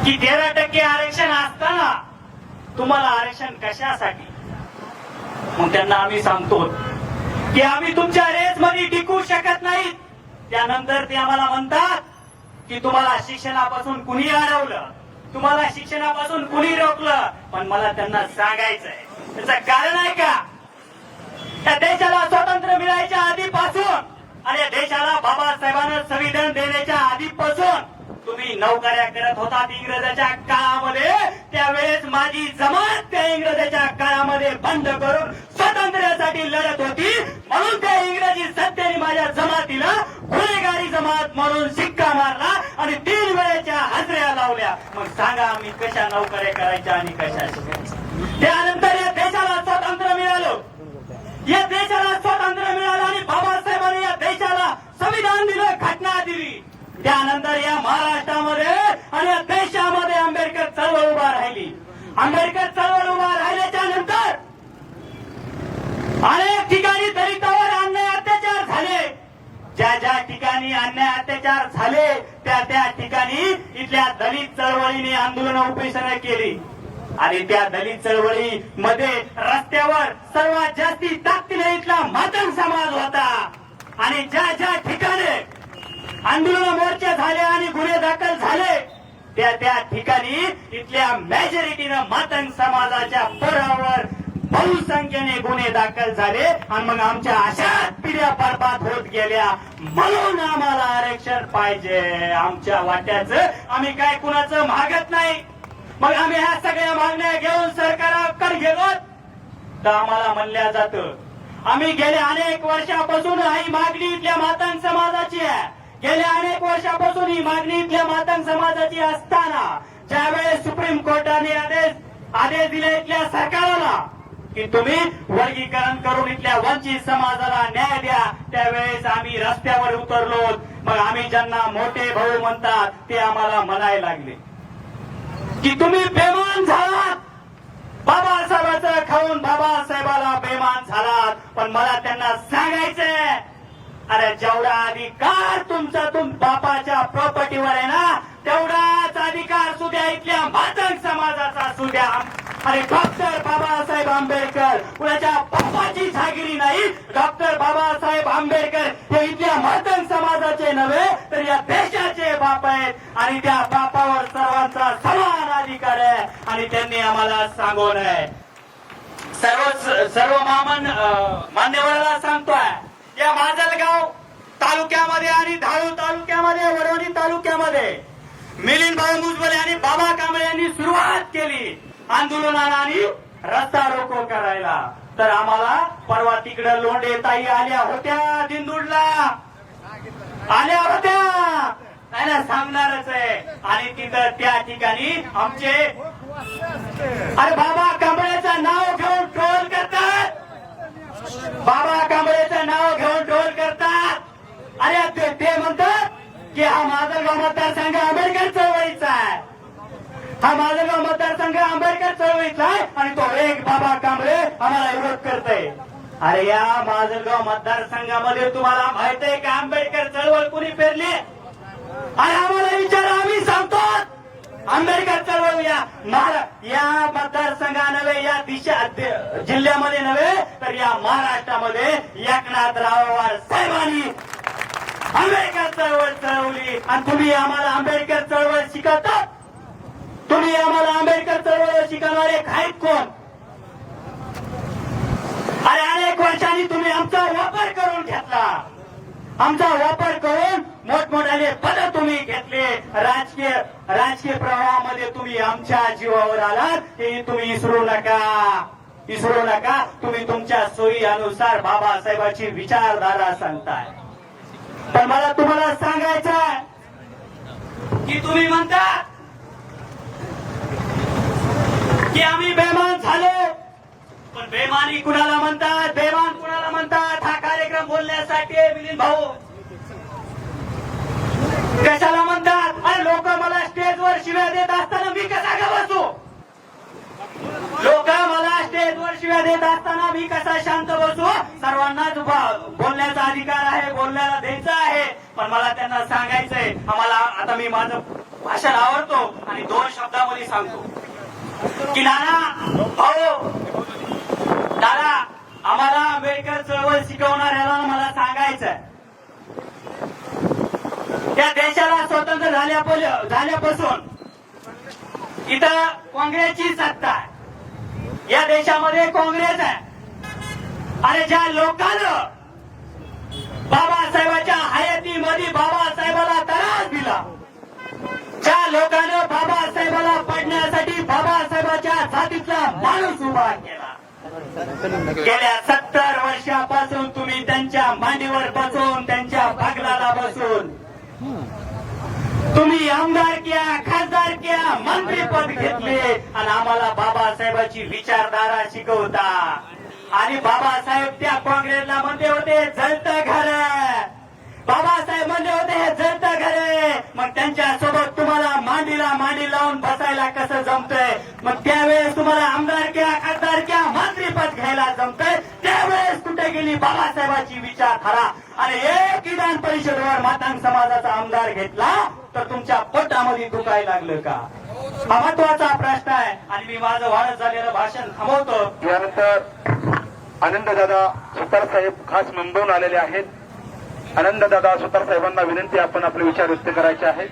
की 13% आरक्षण असताना तुम्हाला आरक्षण कशासाठी? मग त्यांना आम्ही सांगतो की आम्ही तुमच्या रेस मध्ये टिकू शकत नाही. त्यानंतर ते आम्हाला म्हणतात की तुम्हाला शिक्षणापासून कुणी अडवलं, तुम्हाला शिक्षणापासून कुणी रोखलं. पण मला त्यांना सांगायचंय त्याचं कारण आहे का? या देशाला स्वातंत्र्य मिळायच्या आधीपासून आणि या देशाला बाबासाहेबांना संविधान देण्याच्या आधीपासून तुम्ही नोकऱ्या करत होतात इंग्रजाच्या काळामध्ये. त्यावेळेस माझी जमात त्या इंग्रजाच्या काळामध्ये बंद करून स्वातंत्र्यासाठी लढत होती. म्हणून त्या इंग्रजी सत्तेने माझ्या जमातीला गुन्हेगारी जमात म्हणून शिक्का मारला आणि 3 वेळेच्या हजऱ्या लावल्या. मग सांगा आम्ही कशा नोकऱ्या करायच्या आणि कशा शिकायच्या? त्यानंतर या देशाला स्वातंत्र्य मिळालं, या देशाला स्वातंत्र्य मिळालं आणि बाबासाहेबांनी या देशाला संविधान दिलं, घटना दिली. त्यानंतर या महाराष्ट्रामध्ये आणि या देशामध्ये आंबेडकर चळवळ उभा राहिली. आंबेडकर चळवळ उभा राहिल्याच्या नंतर अनेक ठिकाणी दलितांवर अन्याय अत्याचार झाले. ज्या ज्या ठिकाणी अन्याय अत्याचार झाले त्या ठिकाणी इथल्या दलित चळवळीने आंदोलन उपेक्षण केली. आणि त्या दलित चळवळीमध्ये रस्त्यावर सर्वात जास्ती ताकदीने इथला मातंग समाज होता. आणि ज्या ज्या ठिकाणी आंदोलन मोर्चे झाले आणि गुन्हे दाखल झाले त्या ठिकाणी इथल्या मेजॉरिटीनं मातंग समाजाच्या पोरावर बहुसंख्येने गुन्हे दाखल झाले. आणि मग आमच्या अशाच पिढ्या बरबाद होत गेल्या. म्हणून आम्हाला आरक्षण पाहिजे. आमच्या वाट्याचं आम्ही काय कुणाचं मागत नाही. मग आम्ही ह्या सगळ्या मागण्या घेऊन सरकारकडे गेलो तर आम्हाला म्हणल्या जातं आम्ही गेल्या अनेक वर्षापासून ही मागणी इथल्या मातंग समाजाची आहे. गेल्या अनेक वर्षापासून ही मागणी इथल्या मातंग समाजाची असताना ज्यावेळेस सुप्रीम कोर्टाने आदेश दिले इथल्या सरकारला की तुम्ही वर्गीकरण करून इथल्या वंचित समाजाला न्याय द्या, त्यावेळेस आम्ही रस्त्यावर उतरलो. मग आम्ही ज्यांना मोठे भाऊ म्हणतात ते आम्हाला म्हणायला लागले की तुम्ही बेमान झालात, बाबासाहेबांचं खाऊन बाबासाहेबाला बेमान झालात. पण मला त्यांना सांगायचंय अरे जेवढा अधिकार तुमचा बापाच्या प्रॉपर्टीवर आहे ना तेवढाच अधिकार सुद्या इथल्या मातंग समाजाचा सुद्या. आणि डॉक्टर बाबासाहेब आंबेडकर कुणाच्या बापाची जागिरी नाही. डॉक्टर बाबासाहेब आंबेडकर हे इथल्या मातंग समाजाचे नव्हे तर या देशाचे बाप आहेत. आणि त्या बापावर सर्वांचा समान अधिकार आहे. आणि त्यांनी आम्हाला सांगू नये. सर्व मान्यवराला सांगतोय या माजलगाव तालुक्यामध्ये आणि धारूर तालुक्यामध्ये वडवणी तालुक्यामध्ये मिलिंद भाऊ मुजबले आणि बाबा कांबळे यांनी सुरुवात केली आंदोलनाला आणि रस्ता रोको करायला. तर आम्हाला परवा तिकडे लोंढे ताई आल्या होत्या, दिंदूडला आल्या होत्या, त्यांना सांगणारच आहे. आणि तिथं त्या ठिकाणी आमचे अरे बाबा कांबळेचं नाव घेऊन ट्रोल करतात, बाबा कांबळेचं नाव घेऊन ट्रोल करतात. अरे ते म्हणतात की हा माजलगाव मतदारसंघ आंबेडकर चळवळीचा आहे, हा माजलगाव मतदारसंघ आंबेडकर चळवळीचा आहे आणि तो एक बाबा कांबळे आम्हाला विरोध करतोय. अरे या माजलगाव मतदारसंघामध्ये तुम्हाला माहित आहे का आंबेडकर चळवळ कुणी पेरली? आणि आम्हाला विचार आम्ही सांगतो आंबेडकर चळवळ या मतदारसंघा नव्हे, या जिल्ह्यामध्ये नव्हे तर या महाराष्ट्रामध्ये एकनाथराव साहेबांनी आंबेडकर चळवळ चळवली. आणि तुम्ही आम्हाला आंबेडकर चळवळ शिकवतात? तुम्ही आम्हाला आंबेडकर चळवळ शिकवणारे आहेत कोण? अरे अनेक वर्षांनी तुम्ही आमचा वापर करून घेतला, आमचा वापर करून मोठमोठाले पद तुम्ही घेतले. राजकीय प्रवाहामध्ये तुम्ही आमच्या जीवावर आलात हे तुम्ही विसरू नका. तुम्ही तुमच्या सोयी अनुसार बाबासाहेबांची विचारधारा सांगताय. पण मला तुम्हाला सांगायचं आहे की तुम्ही म्हणता की आम्ही बेमान झालो. पण बेमानी कुणाला म्हणतात, बेमान कुणाला म्हणतात? हा कार्यक्रम बोलण्यासाठी मिलिंद भाऊ कशाला म्हणतात? अरे लोक मला स्टेजवर शिव्या देत असताना मी कसा का बसू? लोक मला स्टेजवर शिव्या देत असताना मी कसा शांत बसू? सर्वांनाच बोलण्याचा अधिकार आहे, बोलण्याला द्यायचा आहे. पण मला त्यांना सांगायचंय आम्हाला आता मी माझं भाषण आवडतो आणि 2 शब्दामध्ये सांगतो की नाना भाऊ दादा आम्हाला आंबेडकर चळवळ शिकवणाऱ्याला मला सांगायचंय त्या देशाला स्वतंत्र झाल्यापासून इथं काँग्रेसची सत्ता आहे या देशामध्ये काँग्रेस आहे आणि ज्या लोकांना बाबासाहेबांच्या हयातीमध्ये बाबासाहेबाला त्रास दिला ज्या लोकांना बाबासाहेबाला पडण्यासाठी बाबासाहेबाच्या जातीतला माणूस उभा केला गेल्या 70 वर्षापासून तुम्ही त्यांच्या मांडीवर बसून त्यांच्या बागलाला बसून तुम्ही आमदारक्या खासदारक्या मंत्रीपद घेतले आणि आम्हाला बाबासाहेबांची विचारधारा शिकवता आणि बाबासाहेब त्या काँग्रेसला म्हणते होते जळतं घर बाबासाहेब म्हणले होते हे जळतं घर मग त्यांच्या सोबत तुम्हाला मांडीला मांडी लावून बसायला कसं जमतंय मग त्यावेळेस तुम्हाला आमदारक्या खासदारक्या मंत्रीपद घ्यायला जमतंय त्यावेळेस कुठे गेली बाबासाहेबांची विचारधारा आणि एक विधान परिषदेवर मातांग समाजाचा आमदार घेतला तर तुमच्या पोटामध्ये दुखायला लागलं का हा महत्वाचा प्रश्न आहे आणि मी माझं वाढत झालेलं भाषण थांबवतो यानंतर आनंददादा सुतार साहेब खास मुंबईहून आलेले आहेत आनंददादा सुतार साहेबांना विनंती आपण आपले विचार व्यक्त करायचे आहेत